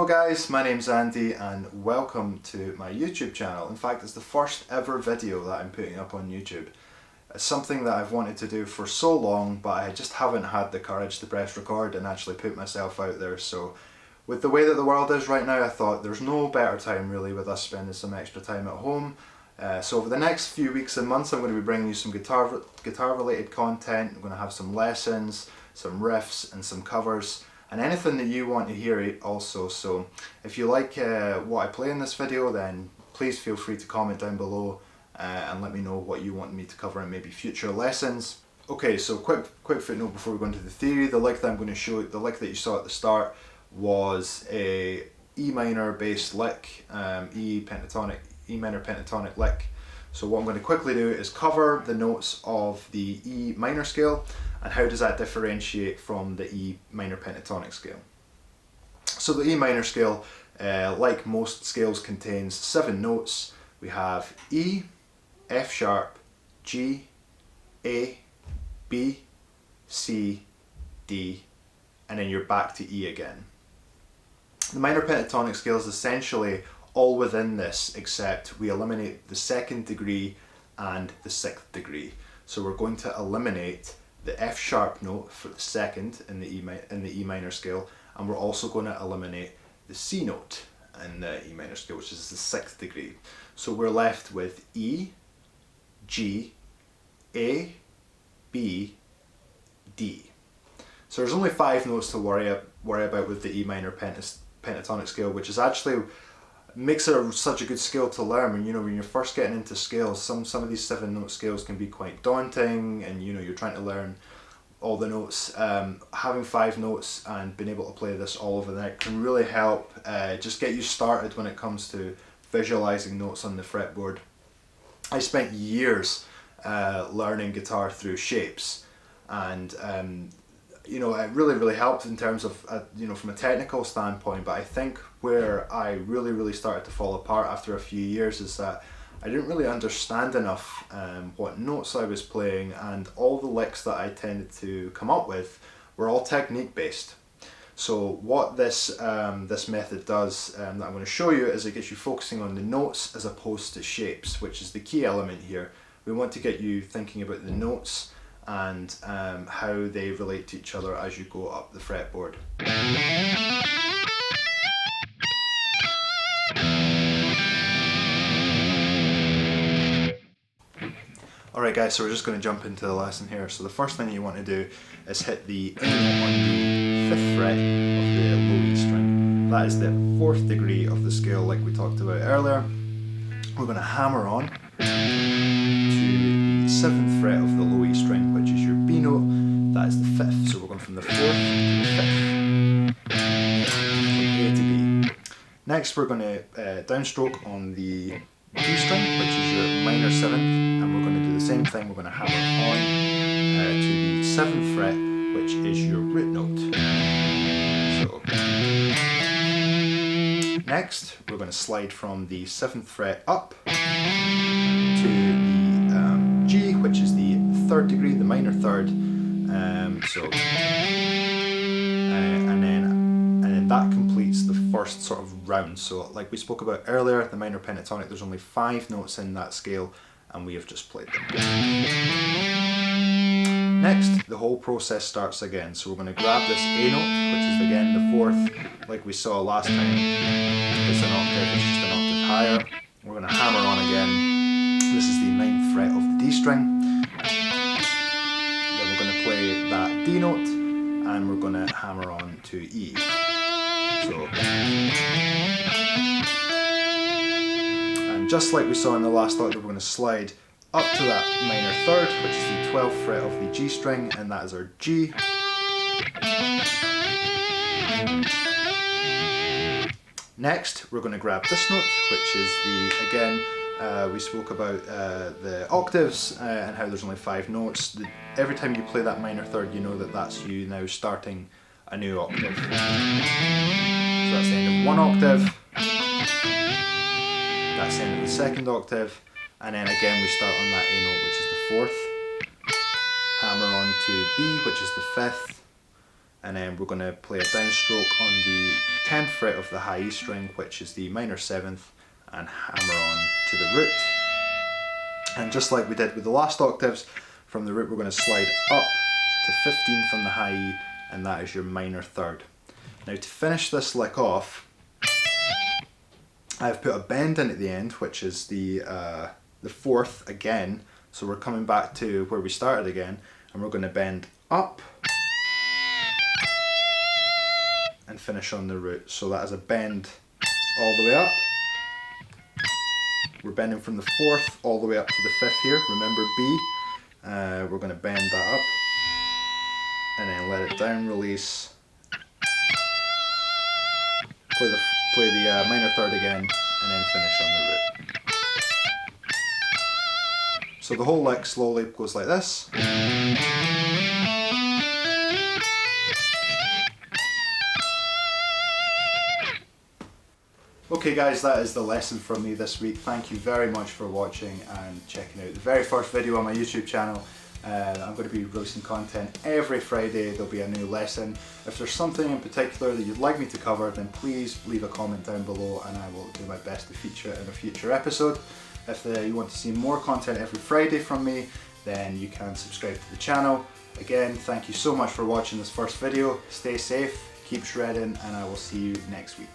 Hello guys, my name's Andy and welcome to my YouTube channel. In fact, it's the first ever video that I'm putting up on YouTube. It's something that I've wanted to do for so long, but I just haven't had the courage to press record and actually put myself out there. So with the way that the world is right now, I thought there's no better time really with us spending some extra time at home. So over the next few weeks and months I'm going to be bringing you some guitar related content. I'm going to have some lessons, some riffs and some covers, and anything that you want to hear also. So if you like what I play in this video, then please feel free to comment down below and let me know what you want me to cover in maybe future lessons. Okay, so quick footnote before we go into the theory. The lick that I'm going to show you, the lick that you saw at the start, was a E minor based lick, E minor pentatonic lick. So what I'm going to quickly do is cover the notes of the E minor scale and how does that differentiate from the E minor pentatonic scale. So the E minor scale, like most scales, contains 7 notes. We have E, F sharp, G, A, B, C, D, and then you're back to E again. The minor pentatonic scale is essentially all within this, except we eliminate the 2nd degree and the 6th degree. So we're going to eliminate the F sharp note for the 2nd in the E minor scale, and we're also going to eliminate the C note in the E minor scale, which is the 6th degree. So we're left with E, G, A, B, D. So there's only 5 notes to worry about with the E minor pentatonic scale, which is actually makes it such a good scale to learn. When when you're first getting into scales, some of these 7 note scales can be quite daunting, and you're trying to learn all the notes. Having 5 notes and being able to play this all over the neck can really help just get you started when it comes to visualizing notes on the fretboard. I spent years learning guitar through shapes, and it really helped in terms of from a technical standpoint. But I think where I really started to fall apart after a few years is that I didn't really understand enough what notes I was playing, and all the licks that I tended to come up with were all technique based. So what this method does that I'm going to show you is it gets you focusing on the notes as opposed to shapes, which is the key element here. We want to get you thinking about the notes and how they relate to each other as you go up the fretboard. Alright guys, so we're just going to jump into the lesson here. So the first thing you want to do is hit the A note on the 5th fret of the low E string. That is the 4th degree of the scale like we talked about earlier. We're going to hammer on to the 7th fret of the low E string, which is your B note. That is the 5th. So we're going from the 4th to the 5th. From A to B. Next we're going to downstroke on the D string, which is your minor 7th, and we're going to do the same thing. We're going to hammer on to the 7th fret, which is your root note. So next we're going to slide from the 7th fret up to the G, which is the 3rd degree, the minor 3rd. And then that completes the first sort of round. So like we spoke about earlier, the minor pentatonic, there's only 5 notes in that scale, and we have just played them. Next, the whole process starts again. So we're going to grab this A note, which is again the 4th, like we saw last time. It's an octave, it's just an octave higher. We're going to hammer on again. This is the 9th fret of the D string. Then we're going to play that D note, and we're going to hammer on to E. So, and just like we saw in the last octave, we're going to slide up to that minor 3rd, which is the 12th fret of the G string, and that is our G. Next, we're going to grab this note, which is again, we spoke about the octaves and how there's only 5 notes. Every time you play that minor 3rd, you know that that's you now starting a new octave. So that's the end of 1 octave, that's the end of the 2nd octave, and then again we start on that A note, which is the 4th, hammer on to B, which is the 5th, and then we're going to play a downstroke on the 10th fret of the high E string, which is the minor 7th, and hammer on to the root. And just like we did with the last octaves, from the root we're going to slide up to 15th on the high E, and that is your minor 3rd. Now to finish this lick off, I've put a bend in at the end, which is the 4th again. So we're coming back to where we started again, and we're going to bend up and finish on the root. So that is a bend all the way up. We're bending from the 4th all the way up to the 5th here. Remember B. We're going to bend that up and then let it down, release. Play the minor 3rd again, and then finish on the root. So the whole lick slowly goes like this. Okay guys, that is the lesson from me this week. Thank you very much for watching and checking out the very first video on my YouTube channel. I'm going to be releasing content every Friday. There'll be a new lesson. If there's something in particular that you'd like me to cover, then please leave a comment down below and I will do my best to feature it in a future episode. If you want to see more content every Friday from me, then you can subscribe to the channel. Again, thank you so much for watching this first video. Stay safe, keep shredding, and I will see you next week.